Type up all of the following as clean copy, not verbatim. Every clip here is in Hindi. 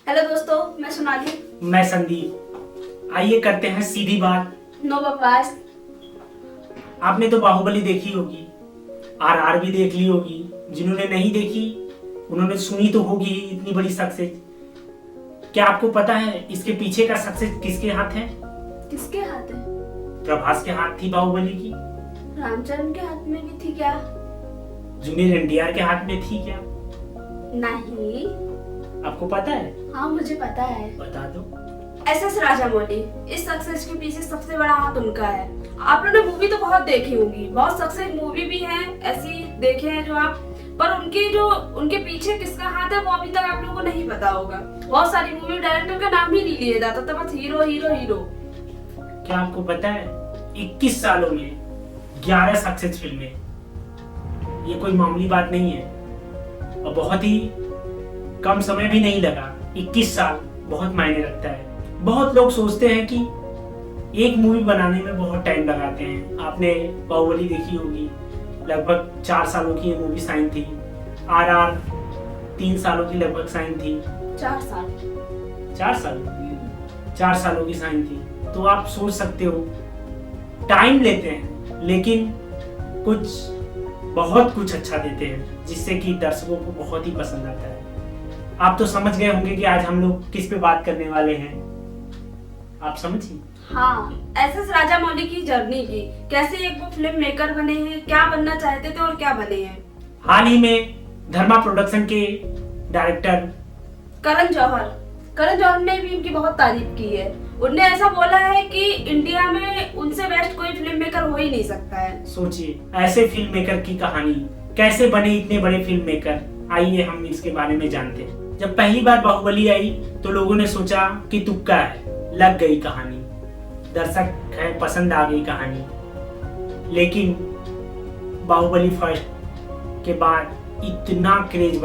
हेलो दोस्तों, मैं सोनाली। मैं संदीप। आइए करते हैं सीधी बात। नो बकवास। आपने तो बाहुबली देखी होगी, आरआर भी देख ली होगी। जिन्होंने नहीं देखी उन्होंने सुनी तो होगी इतनी बड़ी सक्सेस। क्या आपको पता है इसके पीछे का सक्सेस किसके हाथ है? किसके हाथ है? प्रभास के हाथ थी बाहुबली की। रामचरण के हाथ में भी थी क्या? जूनियर एनटीआर के हाथ में थी क्या? नहीं। आपको पता है? हाँ, मुझे पता है। बता दो। एसएस राजामौली, इस सक्सेस के पीछे सबसे बड़ा हाथ उनका है। आप लोगों ने मूवी तो बहुत देखी होगी, बहुत सक्सेस मूवी भी है ऐसी देखे हैं जो आप, पर उनके पीछे किसका हाथ है वो अभी तक आप लोगों को नहीं पता होगा। बहुत सारी मूवी डायरेक्टर का नाम ही नहीं लिया जाता था, बस हीरो हीरो हीरो। क्या आपको पता है 21 सालों में 11 सक्सेस फिल्में, ये कोई मामूली बात नहीं है और बहुत ही कम समय भी नहीं लगा। 21 साल बहुत मायने रखता है। बहुत लोग सोचते हैं कि एक मूवी बनाने में बहुत टाइम लगाते हैं। आपने बाहुबली देखी होगी, लगभग 4 सालों की ये मूवी साइन थी। आरआर 3 सालों की लगभग साइन थी। 4 साल। 4 सालों की साइन थी। तो आप सोच सकते हो टाइम लेते हैं लेकिन बहुत कुछ अच्छा देते हैं जिससे कि दर्शकों को बहुत ही पसंद आता है। आप तो समझ गए होंगे कि आज हम लोग किस पे बात करने वाले हैं। आप समझिए। हाँ, एसएस राजामौली की जर्नी की, कैसे एक वो फिल्म मेकर बने हैं, क्या बनना चाहते थे और क्या बने हैं। हाल ही में धर्मा प्रोडक्शन के डायरेक्टर करण जौहर ने भी इनकी बहुत तारीफ की है। उनने ऐसा बोला है कि इंडिया में उनसे बेस्ट कोई फिल्म मेकर हो ही नहीं सकता है। सोचिए ऐसे फिल्म मेकर की कहानी, कैसे बने इतने बड़े फिल्म मेकर। आइए हम इसके बारे में जानते हैं। जब पहली बार बाहुबली आई तो लोगों ने सोचा कि तुक्का है, लग गई कहानी, दर्शक है, पसंद आ गई कहानी। लेकिन बाहुबली फर्स्ट के बाद इतना क्रेज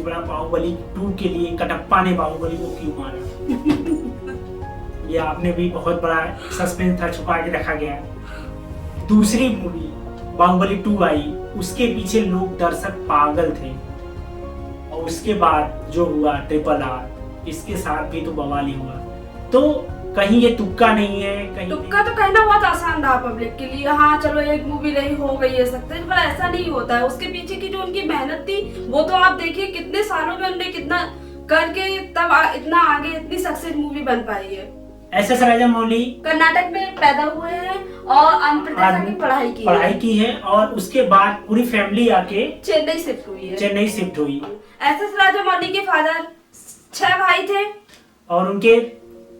बढ़ा बाहुबली 2 के लिए। कटप्पा ने बाहुबली को क्यों मारा ये आपने भी बहुत बड़ा सस्पेंस था, छुपा के रखा गया। दूसरी मूवी बाहुबली 2 आई, उसके पीछे लोग दर्शक पागल थे। और उसके बाद जो हुआ ट्रिपल आर, इसके साथ भी तो बवाल ही हुआ। तो कहीं ये तुक्का नहीं है, कहीं तुक्का तो कहना बहुत आसान रहा पब्लिक के लिए। हाँ चलो एक मूवी रही, हो गई है सक्सेस, पर ऐसा नहीं होता है। उसके पीछे की जो उनकी मेहनत थी वो तो आप देखिए कितने सालों में उन्होंने कितना करके तब इतना आगे इतनी सक्सेस मूवी बन पाई है। एसएस राजामौली कर्नाटक में पैदा हुए हैं और आंध्र प्रदेश की पढ़ाई की है और उसके बाद पूरी फैमिली आके चेन्नई शिफ्ट हुई। एसएस राजामौली के फादर 6 भाई थे और उनके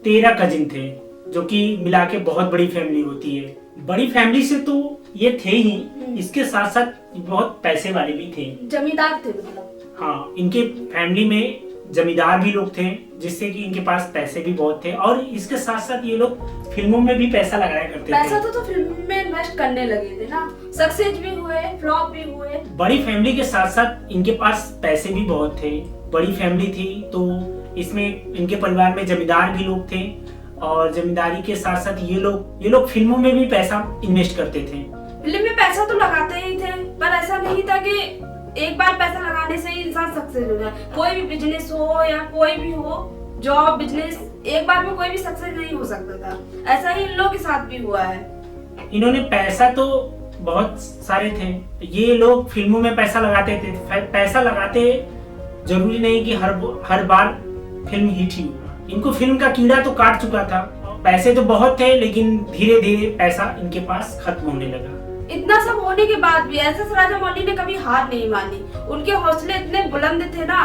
13 कजिन थे, जो कि मिला के बहुत बड़ी फैमिली होती है। बड़ी फैमिली से तो ये थे ही, इसके साथ साथ बहुत पैसे वाले भी थे, जमींदार थे मतलब। हाँ, इनके फैमिली में जमींदार भी लोग थे, जिससे कि इनके पास पैसे भी बहुत थे। और इसके साथ साथ ये लोग फिल्मों में भी पैसा लगाया करते थे। पैसा तो फिल्म में इन्वेस्ट करने लगे थे ना, सक्सेस भी हुए, फ्लॉप भी हुए। बड़ी फैमिली के साथ साथ इनके पास पैसे भी बहुत थे। बड़ी फैमिली थी तो इसमें इनके परिवार में जमींदार भी लोग थे और जमींदारी के साथ साथ ये लोग फिल्मों में भी पैसा इन्वेस्ट करते थे। फिल्म में पैसा तो लगाते ही थे, पर ऐसा नहीं था कि एक बार पैसा लगाने से ही इंसान सक्सेस हो जाए। कोई भी बिजनेस हो या कोई भी हो, जॉब, बिजनेस, एक बार में कोई भी सक्सेस नहीं हो सकता था। ऐसा ही इन लोगों के साथ भी हुआ है। इन्होंने पैसा तो बहुत सारे थे, ये लोग फिल्मों में पैसा लगाते थे। पैसा लगाते जरूरी नहीं कि हर बार फिल्म हिट ही होगा। इनको फिल्म का कीड़ा तो काट चुका था। पैसे तो बहुत थे लेकिन धीरे धीरे पैसा इनके पास खत्म होने लगा। इतना सब होने के बाद भी एसएस राजामौली ने कभी हार नहीं मानी। उनके हौसले इतने बुलंद थे ना,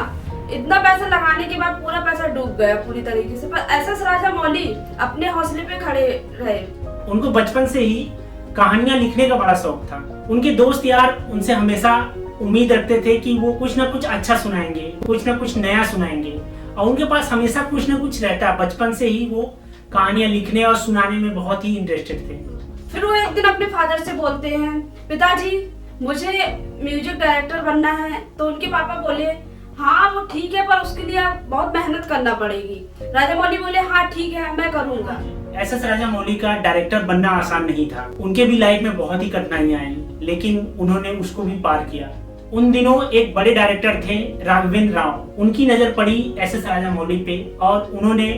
इतना पैसा लगाने के बाद पूरा पैसा डूब गया पूरी तरीके से, पर एसएस राजामौली अपने हौसले पे खड़े रहे। उनको बचपन से ही कहानियां लिखने का बड़ा शौक था। उनके दोस्त यार उनसे हमेशा उम्मीद रखते थे कि वो कुछ ना कुछ अच्छा सुनाएंगे, कुछ ना कुछ नया सुनाएंगे। और उनके पास हमेशा कुछ ना कुछ रहता। बचपन से ही वो कहानियां लिखने और सुनाने में बहुत ही इंटरेस्टेड थे। फिर वो एक दिन अपने फादर से बोलते हैं, पिताजी मुझे म्यूजिक डायरेक्टर बनना है। तो उनके पापा बोले, हाँ वो ठीक है, पर उसके लिए आप बहुत मेहनत करना पड़ेगी। राजामौली बोले, हाँ ठीक है मैं करूँगा। एसएस राजामौली का डायरेक्टर बनना आसान नहीं था। उनके भी लाइफ में बहुत ही कठिनाइयां आई, लेकिन उन्होंने उसको भी पार किया। उन दिनों एक बड़े डायरेक्टर थे राघवेंद्र राव, उनकी नजर पड़ी एस.एस. राजामौली पे और उन्होंने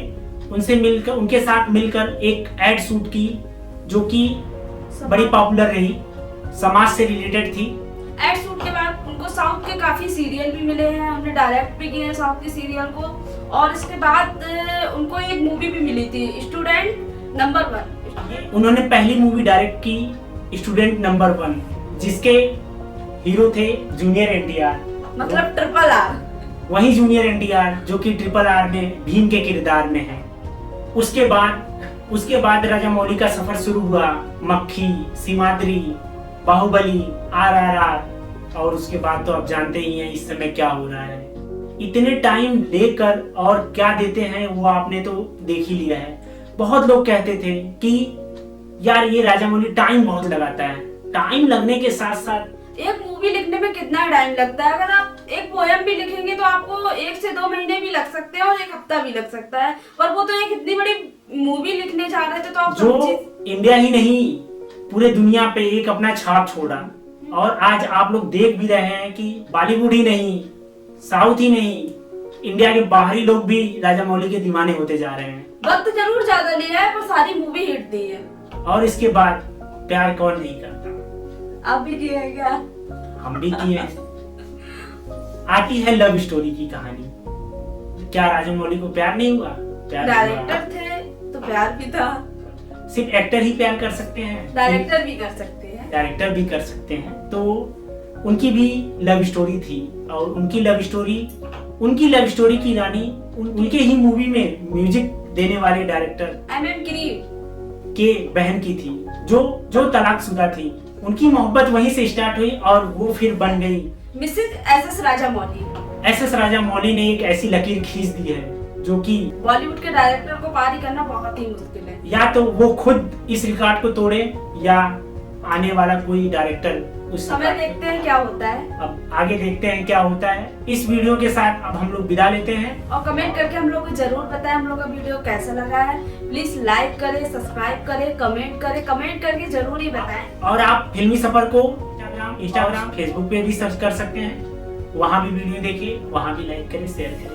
उनके साथ मिलकर एक एड शूट की जो कि बड़ी पॉपुलर रही, समाज से रिलेटेड थी। एड शूट के बाद उनको साउथ के काफी सीरियल भी मिले हैं, उन्होंने डायरेक्ट भी किए हैं साउथ के सीरियल को, और इसके बाद उनको एक मूवी भी मिली थी स्टूडेंट नंबर 1। उन्होंने पहली मूवी डायरेक्ट की स्टूडेंट नंबर 1, जिसके हीरो थे जूनियर एनटीआर, मतलब ट्रिपल आर। वही जूनियर एनटीआर जो कि ट्रिपल आर में भीम के किरदार में है। उसके बाद राजामौली का सफर शुरू हुआ, मक्खी, सीमाद्री, बाहुबली, RRR, और उसके बाद तो आप जानते ही हैं इस समय क्या हो रहा है। इतने टाइम लेकर और क्या देते हैं वो आपने तो देख ही लिया है। बहुत लोग कहते थे कि यार ये राजामौली टाइम बहुत लगाता है। टाइम लगने के साथ साथ एक मूवी लिखने में कितना टाइम लगता है? अगर आप एक पोयम भी लिखेंगे तो आपको 1 से 2 महीने भी लग सकते हैं और 1 हफ्ता भी लग सकता है, पर वो तो एक इतनी बड़ी मूवी लिखने जा रहे थे तो आप जो इंडिया ही नहीं पूरे दुनिया पे एक अपना छाप छोड़ा। और आज आप लोग देख भी रहे हैं कि बॉलीवुड ही नहीं, साउथ ही नहीं, इंडिया के बाहरी लोग भी राजामौली के दीवाने होते जा रहे हैं। वक्त जरूर ज्यादा लिया है पर सारी मूवी हिट दी है। और इसके बाद प्यार कौन नहीं करता? आप भी किए हैं क्या? हम भी किए हैं। आती है लव स्टोरी की कहानी। क्या राजामौली को प्यार नहीं हुआ? प्यार डायरेक्टर थे तो प्यार भी था। सिर्फ एक्टर ही प्यार कर सकते हैं? डायरेक्टर भी कर सकते हैं। डायरेक्टर भी कर सकते हैं। तो उनकी भी लव स्टोरी थी और उनकी लव स्टोरी की रानी उनके ही मूवी में म्यूजिक देने वाले डायरेक्टर MM गिरी के बहन की थी, जो तलाकशुदा थी। उनकी मोहब्बत वहीं से स्टार्ट हुई और वो फिर बन गई Mrs SS Rajamouli. SS Rajamouli ने एक ऐसी लकीर खींच दी है जो कि बॉलीवुड के डायरेक्टर को पार ही करना बहुत ही मुश्किल है। या तो वो खुद इस रिकॉर्ड को तोड़े या आने वाला कोई डायरेक्टर उस समय देखते हैं क्या होता है। अब आगे देखते हैं क्या होता है। इस वीडियो के साथ अब हम लोग विदा लेते हैं और कमेंट करके हम लोग को जरूर बताएं हम लोग का वीडियो कैसा लगा है। प्लीज लाइक करें, सब्सक्राइब करें, कमेंट करके जरूर ही बताएं। और आप फिल्मी सफर को इंस्टाग्राम फेसबुक पे भी सर्च कर सकते हैं, वहाँ भी वीडियो देखिए, वहाँ भी लाइक करें, शेयर करें।